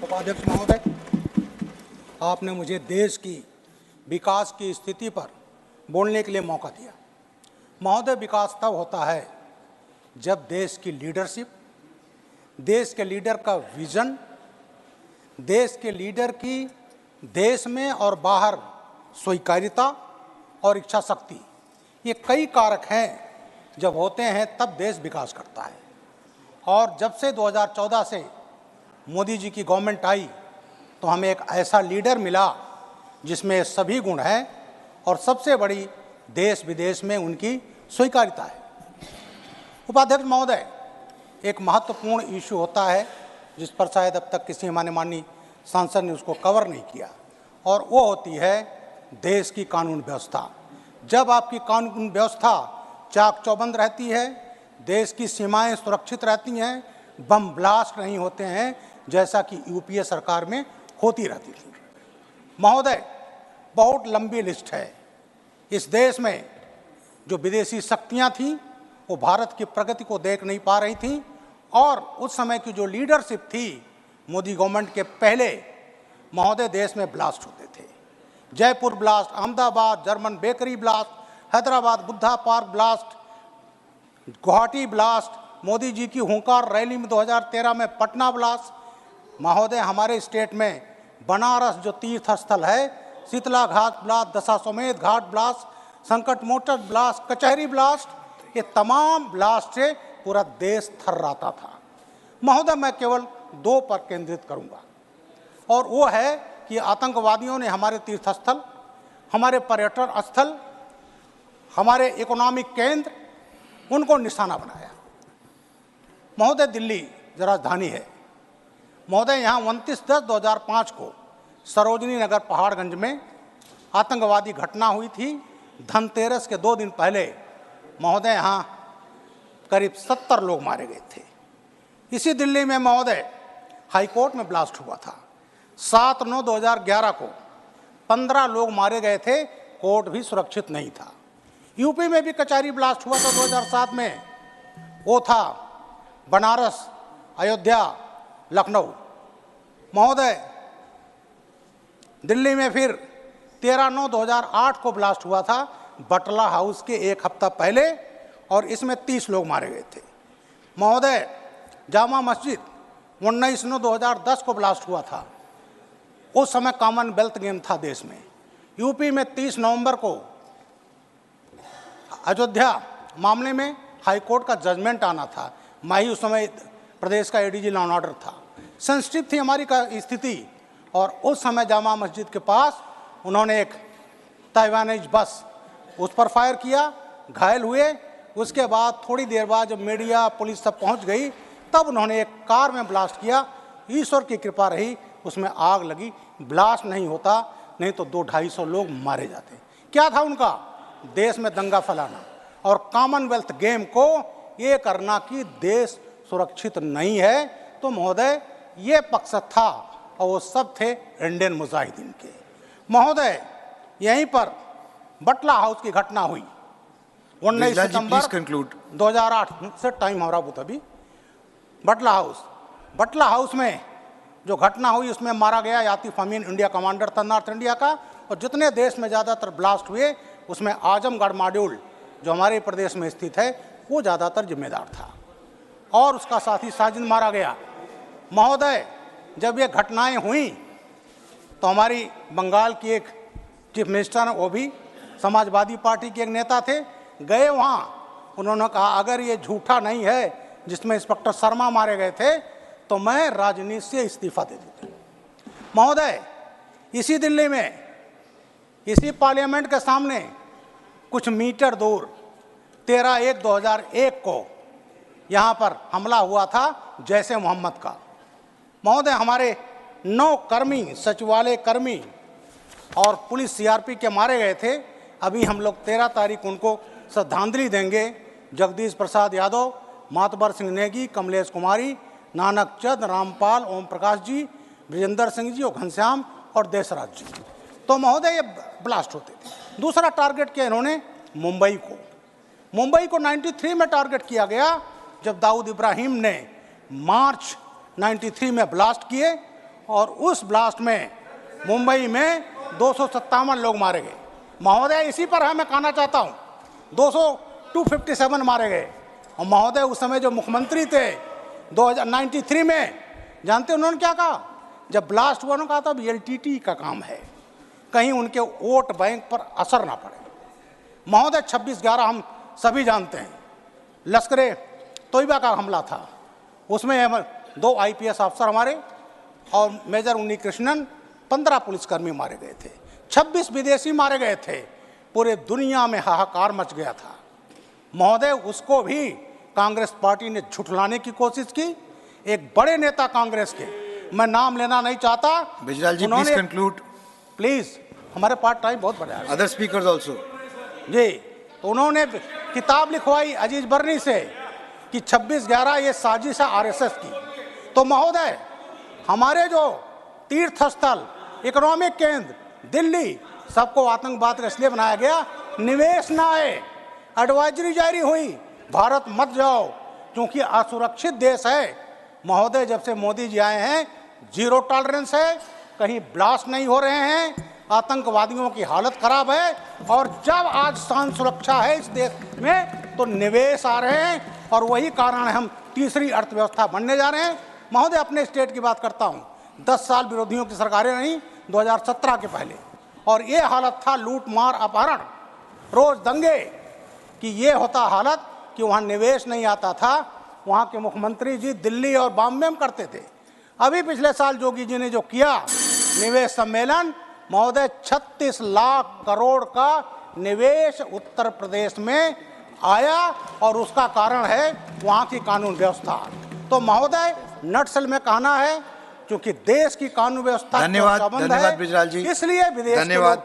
उपाध्यक्ष महोदय, आपने मुझे देश की विकास की स्थिति पर बोलने के लिए मौका दिया। महोदय, विकास तब होता है जब देश की लीडरशिप, देश के लीडर का विजन, देश के लीडर की देश में और बाहर स्वीकार्यता और इच्छा शक्ति, ये कई कारक हैं जब होते हैं तब देश विकास करता है। और जब से 2014 से मोदी जी की गवर्नमेंट आई तो हमें एक ऐसा लीडर मिला जिसमें सभी गुण हैं और सबसे बड़ी देश विदेश में उनकी स्वीकार्यता है। उपाध्यक्ष महोदय, एक महत्वपूर्ण इशू होता है जिस पर शायद अब तक किसी माननीय सांसद ने उसको कवर नहीं किया, और वो होती है देश की कानून व्यवस्था। जब आपकी कानून व्यवस्था चाक चौबंद रहती है, देश की सीमाएं सुरक्षित रहती हैं, बम ब्लास्ट नहीं होते हैं जैसा कि यूपीए सरकार में होती रहती थी। महोदय, बहुत लंबी लिस्ट है। इस देश में जो विदेशी शक्तियां थीं वो भारत की प्रगति को देख नहीं पा रही थीं, और उस समय की जो लीडरशिप थी मोदी गवर्नमेंट के पहले, महोदय, देश में ब्लास्ट होते थे। Jaipur blast, Ahmedabad German bakery blast, Hyderabad Buddha park blast, Guwahati blast, Modi ji की हुंकार रैली में 2013 में पटना ब्लास्ट। महोदय, हमारे स्टेट में बनारस जो तीर्थ स्थल है, शीतला घाट ब्लास्ट, दशाश्वमेध घाट ब्लास्ट, संकट मोचन ब्लास्ट, कचहरी ब्लास्ट, ये तमाम ब्लास्ट से पूरा देश थर्राता था। महोदय, मैं केवल दो पर केंद्रित करूंगा, और वो है कि आतंकवादियों ने हमारे तीर्थस्थल, हमारे पर्यटन स्थल, हमारे इकोनॉमिक केंद्र, उनको निशाना बनाया। महोदय, दिल्ली जो राजधानी है, महोदय, यहाँ 29/10/2005 को सरोजनी नगर पहाड़गंज में आतंकवादी घटना हुई थी। धनतेरस के 2 दिन पहले महोदय यहाँ करीब 70 लोग मारे गए थे। इसी दिल्ली में महोदय हाईकोर्ट में ब्लास्ट हुआ था। 7/9/2011 को 15 लोग मारे गए थे, कोर्ट भी सुरक्षित नहीं था। यूपी में भी कचहरी ब्लास्ट हुआ था 2007 में, वो था बनारस, अयोध्या, लखनऊ। महोदय, दिल्ली में फिर 13/9/2008 को ब्लास्ट हुआ था बटला हाउस के एक हफ्ता पहले, और इसमें 30 लोग मारे गए थे। महोदय, जामा मस्जिद 19/9/2010 को ब्लास्ट हुआ था। उस समय कॉमनवेल्थ गेम था देश में। यूपी में 30 नवंबर को अयोध्या मामले में हाईकोर्ट का जजमेंट आना था। मैं ही उस समय प्रदेश का एडीजी लॉ एंड ऑर्डर था। सेंसिटिव थी हमारी स्थिति, और उस समय जामा मस्जिद के पास उन्होंने एक ताइवानीज बस, उस पर फायर किया, घायल हुए। उसके बाद थोड़ी देर बाद जब मीडिया पुलिस सब पहुंच गई तब उन्होंने एक कार में ब्लास्ट किया। ईश्वर की कृपा रही, उसमें आग लगी। ब्लास्ट नहीं होता, नहीं तो 200-250 लोग मारे जाते। क्या था उनका? देश में दंगा फैलाना और कॉमनवेल्थ गेम को ये करना कि देश सुरक्षित नहीं है। तो महोदय, ये पक्ष था, और वो सब थे इंडियन मुजाहिदीन के। महोदय, यहीं पर बटला हाउस की घटना हुई 19 सितंबर 2008 से, टाइम हमारा वो तभी। बटला हाउस में जो घटना हुई उसमें मारा गया यातिफ अमीन, इंडिया कमांडर था नॉर्थ इंडिया का। और जितने देश में ज़्यादातर ब्लास्ट हुए उसमें आजमगढ़ मॉड्यूल जो हमारे प्रदेश में स्थित है वो ज़्यादातर जिम्मेदार था, और उसका साथी साजिद मारा गया। महोदय, जब ये घटनाएं हुई तो हमारी बंगाल की एक चीफ मिनिस्टर, वो भी समाजवादी पार्टी के एक नेता थे, गए वहाँ। उन्होंने कहा अगर ये झूठा नहीं है जिसमें इंस्पेक्टर शर्मा मारे गए थे तो मैं राजनीति से इस्तीफा दे देता। महोदय, इसी दिल्ली में, इसी पार्लियामेंट के सामने कुछ मीटर दूर 13/1/2001 को यहाँ पर हमला हुआ था जैसे मोहम्मद का। महोदय, हमारे 9 कर्मी, सचिवालय कर्मी और पुलिस सीआरपी के मारे गए थे। अभी हम लोग 13 तारीख उनको श्रद्धांजलि देंगे। जगदीश प्रसाद यादव, मातबर सिंह नेगी, कमलेश कुमारी, नानक चंद, रामपाल, ओम प्रकाश जी, ब्रिजेंद्र सिंह जी और घनश्याम और देशराज जी। तो महोदय, ये ब्लास्ट होते थे। दूसरा टारगेट किया इन्होंने मुंबई को 93 में टारगेट किया गया, जब दाऊद इब्राहिम ने मार्च 93 में ब्लास्ट किए और उस ब्लास्ट में मुंबई में 257 लोग मारे गए। महोदय, इसी पर मैं कहना चाहता हूँ, 257 मारे गए। और महोदय, उस समय जो मुख्यमंत्री थे 1993 में, जानते उन्होंने क्या कहा? जब ब्लास्ट हुआ, उन्होंने कहा था एलटीटी का काम है, कहीं उनके वोट बैंक पर असर ना पड़े। महोदय, 26/11 हम सभी जानते हैं, लश्कर तोयबा का हमला था। उसमें 2 IPS अफसर हमारे और मेजर उन्नी कृष्णन, 15 पुलिसकर्मी मारे गए थे, 26 विदेशी मारे गए थे। पूरे दुनिया में हाहाकार मच गया था। महोदय, उसको भी कांग्रेस पार्टी ने झुठलाने की कोशिश की। एक बड़े नेता कांग्रेस के, मैं नाम लेना नहीं चाहता, बिजलाल जी प्लीज कंक्लूड। प्लीज, हमारे पास टाइम बहुत बड़ा है। Other speakers also. जी, तो उन्होंने किताब लिखवाई अजीज बर्नी से कि 26/11 ये साजिश है RSS की। तो महोदय, हमारे जो तीर्थ स्थल, इकोनॉमिक केंद्र दिल्ली, सबको आतंकवाद का इसलिए बनाया गया, निवेश ना आए, एडवाइजरी जारी हुई, भारत मत जाओ, क्योंकि असुरक्षित देश है। महोदय, जब से मोदी जी आए हैं, 0 टॉलरेंस है, कहीं ब्लास्ट नहीं हो रहे हैं, आतंकवादियों की हालत खराब है। और जब आज शांति सुरक्षा है इस देश में, तो निवेश आ रहे हैं, और वही कारण है हम तीसरी अर्थव्यवस्था बनने जा रहे हैं। महोदय, अपने स्टेट की बात करता हूँ, 10 साल विरोधियों की सरकारें रहीं 2017 के पहले, और ये हालत था लूट मार अपहरण, रोज दंगे, कि ये होता हालत कि वहाँ निवेश नहीं आता था। वहाँ के मुख्यमंत्री जी दिल्ली और बॉम्बे में करते थे। अभी पिछले साल योगी जी ने जो किया निवेश सम्मेलन, महोदय, 36 लाख करोड़ का निवेश उत्तर प्रदेश में आया, और उसका कारण है वहाँ की कानून व्यवस्था। तो महोदय, नटसल में कहना है, क्योंकि देश की कानून व्यवस्था धन्यवाद, धन्यवाद बिजलाल जी, इसलिए विदेश धन्यवाद।